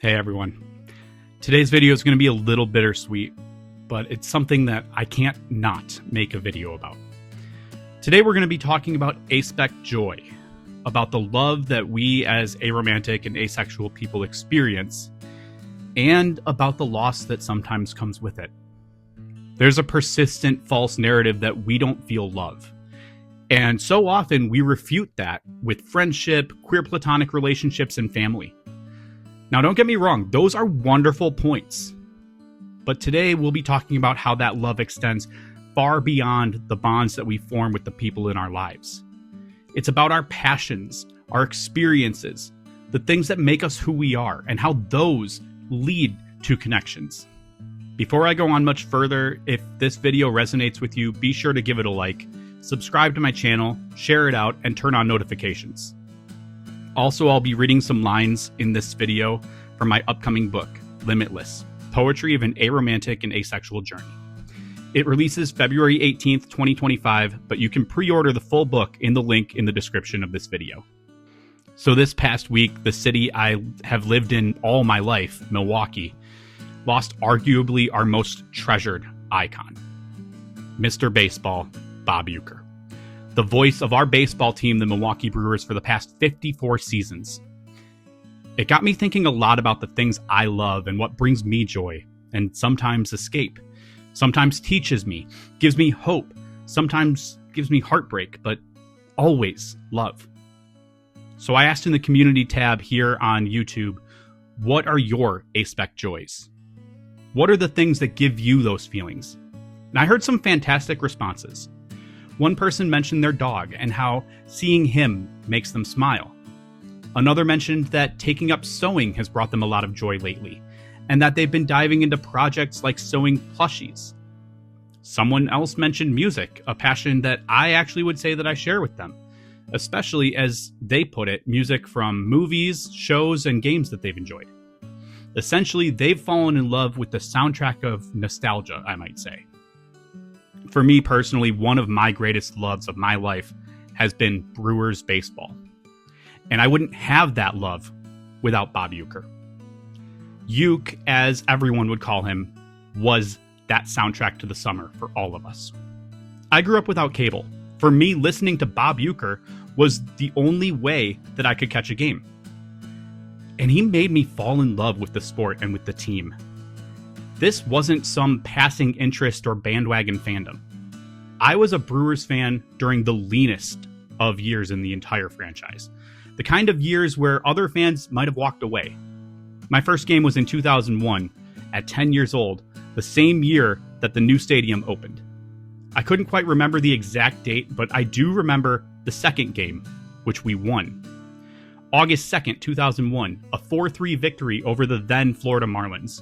Hey everyone. Today's video is going to be a little bittersweet, but it's something that I can't not make a video about. Today we're going to be talking about Aspec joy, about the love that we as aromantic and asexual people experience, and about the loss that sometimes comes with it. There's a persistent false narrative that we don't feel love. And so often we refute that with friendship, queer platonic relationships, and family. Now, don't get me wrong, those are wonderful points. But today we'll be talking about how that love extends far beyond the bonds that we form with the people in our lives. It's about our passions, our experiences, the things that make us who we are, and how those lead to connections. Before I go on much further, if this video resonates with you, be sure to give it a like, subscribe to my channel, share it out, and turn on notifications. Also, I'll be reading some lines in this video from my upcoming book, Limitless, Poetry of an Aromantic and Asexual Journey. It releases February 18th, 2025, but you can pre-order the full book in the link in the description of this video. So this past week, the city I have lived in all my life, Milwaukee, lost arguably our most treasured icon, Mr. Baseball, Bob Uecker. The voice of our baseball team, the Milwaukee Brewers, for the past 54 seasons. It got me thinking a lot about the things I love and what brings me joy, and sometimes escape. Sometimes teaches me, gives me hope, sometimes gives me heartbreak, but always love. So I asked in the community tab here on YouTube, what are your Aspec joys? What are the things that give you those feelings? And I heard some fantastic responses. One person mentioned their dog and how seeing him makes them smile. Another mentioned that taking up sewing has brought them a lot of joy lately, and that they've been diving into projects like sewing plushies. Someone else mentioned music, a passion that I actually would say that I share with them, especially as they put it, music from movies, shows, and games that they've enjoyed. Essentially, they've fallen in love with the soundtrack of nostalgia, I might say. For me personally, one of my greatest loves of my life has been Brewers baseball. And I wouldn't have that love without Bob Uecker. Uke, as everyone would call him, was that soundtrack to the summer for all of us. I grew up without cable. For me, listening to Bob Uecker was the only way that I could catch a game. And he made me fall in love with the sport and with the team. This wasn't some passing interest or bandwagon fandom. I was a Brewers fan during the leanest of years in the entire franchise. The kind of years where other fans might have walked away. My first game was in 2001, at 10 years old, the same year that the new stadium opened. I couldn't quite remember the exact date, but I do remember the second game, which we won. August 2nd, 2001, a 4-3 victory over the then Florida Marlins.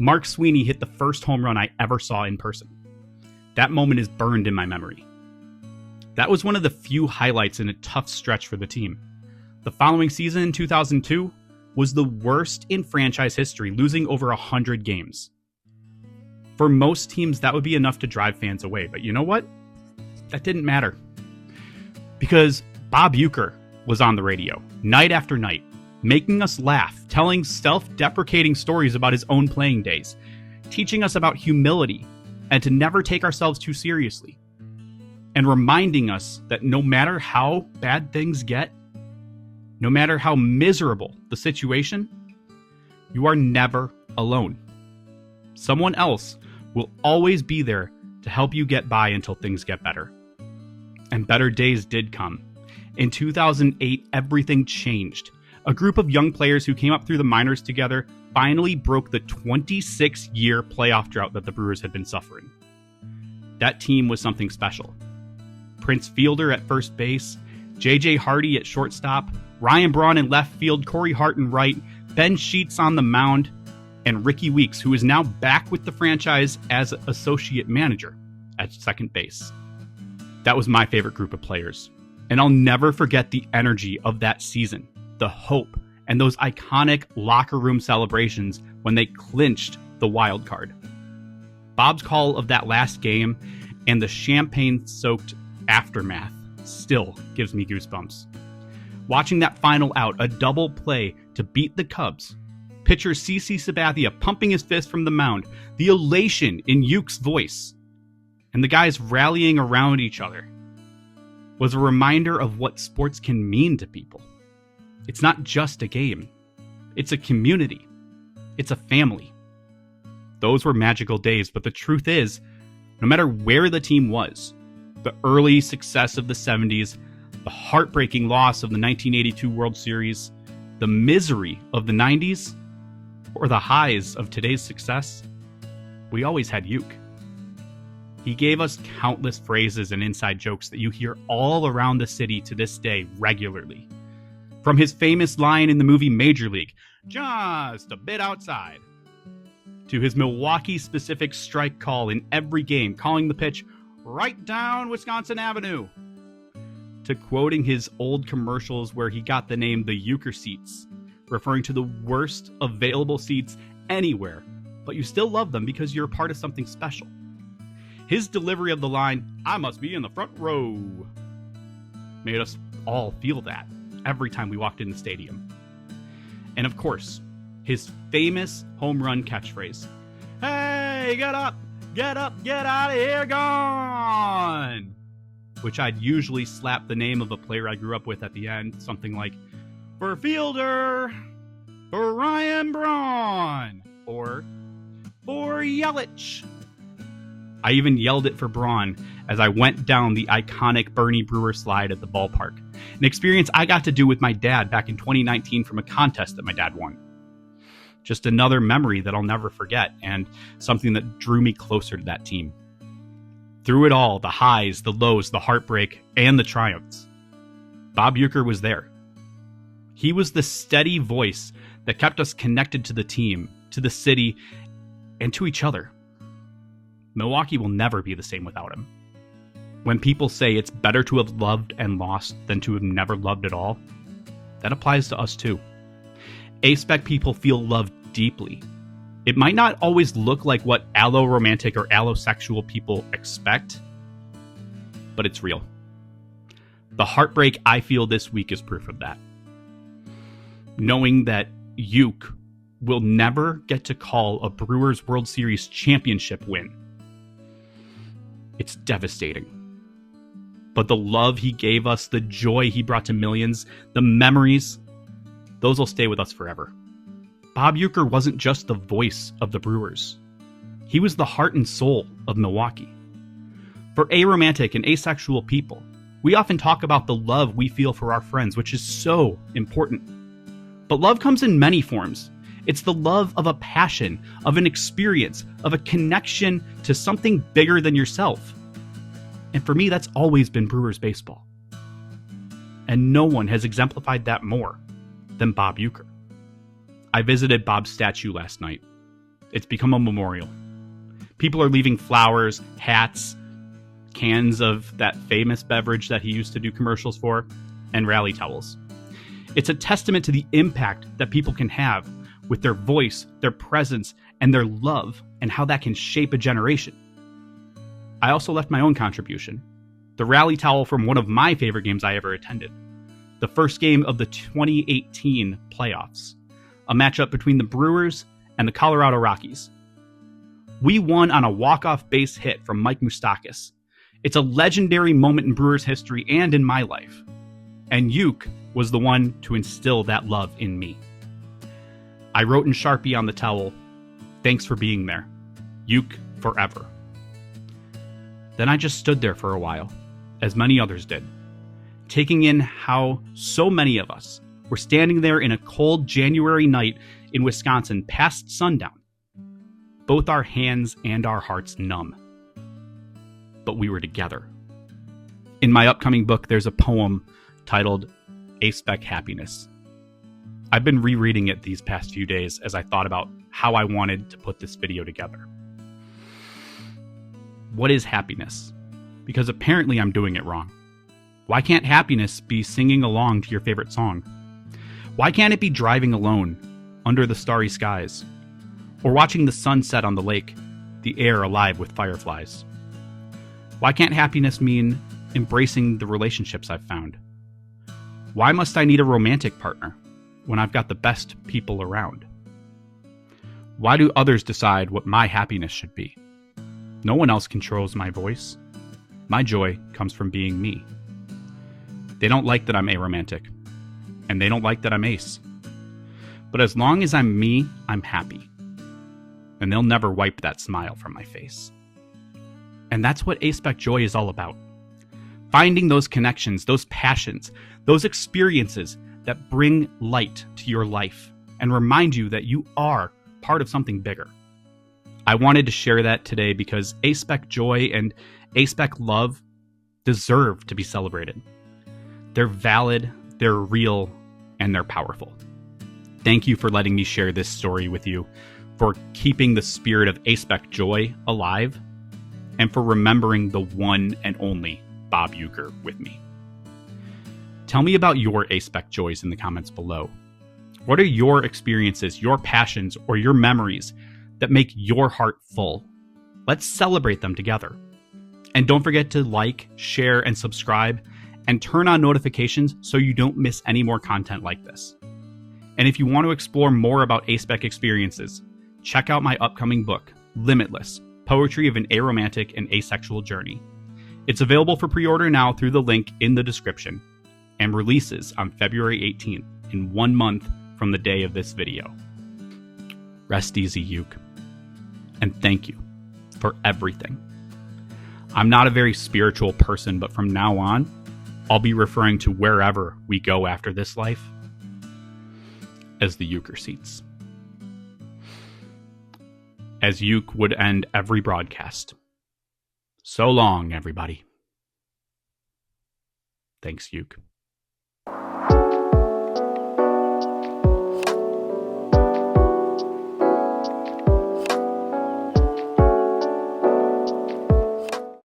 Mark Sweeney hit the first home run I ever saw in person. That moment is burned in my memory. That was one of the few highlights in a tough stretch for the team. The following season, in 2002, was the worst in franchise history, losing over 100 games. For most teams, that would be enough to drive fans away, but you know what? That didn't matter. Because Bob Uecker was on the radio, night after night, making us laugh, telling self-deprecating stories about his own playing days, teaching us about humility and to never take ourselves too seriously, and reminding us that no matter how bad things get, no matter how miserable the situation, you are never alone. Someone else will always be there to help you get by until things get better. And better days did come. In 2008, everything changed. A group of young players who came up through the minors together finally broke the 26-year playoff drought that the Brewers had been suffering. That team was something special. Prince Fielder at first base, J.J. Hardy at shortstop, Ryan Braun in left field, Corey Hart in right, Ben Sheets on the mound, and Ricky Weeks, who is now back with the franchise as associate manager at second base. That was my favorite group of players. And I'll never forget the energy of that season. The hope, and those iconic locker room celebrations when they clinched the wild card. Bob's call of that last game and the champagne-soaked aftermath still gives me goosebumps. Watching that final out, a double play to beat the Cubs, pitcher CC Sabathia pumping his fist from the mound, the elation in Ueck's voice, and the guys rallying around each other was a reminder of what sports can mean to people. It's not just a game. It's a community. It's a family. Those were magical days, but the truth is, no matter where the team was, the early success of the 70s, the heartbreaking loss of the 1982 World Series, the misery of the 90s, or the highs of today's success, we always had Ueck. He gave us countless phrases and inside jokes that you hear all around the city to this day regularly. From his famous line in the movie Major League, "Just a bit outside," to his Milwaukee-specific strike call in every game, calling the pitch right down Wisconsin Avenue, to quoting his old commercials where he got the name the Uecker seats, referring to the worst available seats anywhere, but you still love them because you're a part of something special. His delivery of the line, "I must be in the front row," made us all feel that every time we walked in the stadium. And of course, his famous home run catchphrase, "Hey, get up, get out of here, gone!" which I'd usually slap the name of a player I grew up with at the end, something like, "For Fielder, for Ryan Braun," or "For Yelich." I even yelled it for Braun as I went down the iconic Bernie Brewer slide at the ballpark, an experience I got to do with my dad back in 2019 from a contest that my dad won. Just another memory that I'll never forget, and something that drew me closer to that team. Through it all, the highs, the lows, the heartbreak, and the triumphs, Bob Uecker was there. He was the steady voice that kept us connected to the team, to the city, and to each other. Milwaukee will never be the same without him. When people say it's better to have loved and lost than to have never loved at all, that applies to us too. Aspec people feel love deeply. It might not always look like what aromantic or asexual people expect, but it's real. The heartbreak I feel this week is proof of that. Knowing that Ueck will never get to call a Brewers World Series championship win. It's devastating. But the love he gave us, the joy he brought to millions, the memories, those will stay with us forever. Bob Uecker wasn't just the voice of the Brewers. He was the heart and soul of Milwaukee. For aromantic and asexual people, we often talk about the love we feel for our friends, which is so important. But love comes in many forms. It's the love of a passion, of an experience, of a connection to something bigger than yourself. And for me, that's always been Brewers baseball. And no one has exemplified that more than Bob Uecker. I visited Bob's statue last night. It's become a memorial. People are leaving flowers, hats, cans of that famous beverage that he used to do commercials for, and rally towels. It's a testament to the impact that people can have with their voice, their presence, and their love, and how that can shape a generation. I also left my own contribution, the rally towel from one of my favorite games I ever attended, the first game of the 2018 playoffs, a matchup between the Brewers and the Colorado Rockies. We won on a walk-off base hit from Mike Moustakas. It's a legendary moment in Brewers history and in my life. And Ueck was the one to instill that love in me. I wrote in Sharpie on the towel, "Thanks for being there. Ueck forever." Then I just stood there for a while, as many others did, taking in how so many of us were standing there in a cold January night in Wisconsin past sundown, both our hands and our hearts numb. But we were together. In my upcoming book, there's a poem titled Aspec Happiness. I've been rereading it these past few days as I thought about how I wanted to put this video together. What is happiness? Because apparently I'm doing it wrong. Why can't happiness be singing along to your favorite song? Why can't it be driving alone under the starry skies? Or watching the sun set on the lake, the air alive with fireflies? Why can't happiness mean embracing the relationships I've found? Why must I need a romantic partner when I've got the best people around? Why do others decide what my happiness should be? No one else controls my voice. My joy comes from being me. They don't like that I'm aromantic, and they don't like that I'm ace. But as long as I'm me, I'm happy. And they'll never wipe that smile from my face. And that's what Aspec joy is all about. Finding those connections, those passions, those experiences that bring light to your life and remind you that you are part of something bigger. I wanted to share that today because Aspec joy and Aspec love deserve to be celebrated. They're valid, they're real, and they're powerful. Thank you for letting me share this story with you, for keeping the spirit of Aspec joy alive, and for remembering the one and only Bob Uecker with me. Tell me about your Aspec joys in the comments below. What are your experiences, your passions, or your memories that make your heart full? Let's celebrate them together. And don't forget to like, share, and subscribe, and turn on notifications so you don't miss any more content like this. And if you want to explore more about Aspec experiences, check out my upcoming book, Limitless: Poetry of an Aromantic and Asexual Journey. It's available for pre-order now through the link in the description, and releases on February 18th, in 1 month from the day of this video. Rest easy, Ueck. And thank you for everything. I'm not a very spiritual person, but from now on, I'll be referring to wherever we go after this life as the Uecker seats. As Ueck would end every broadcast. So long, everybody. Thanks, Ueck.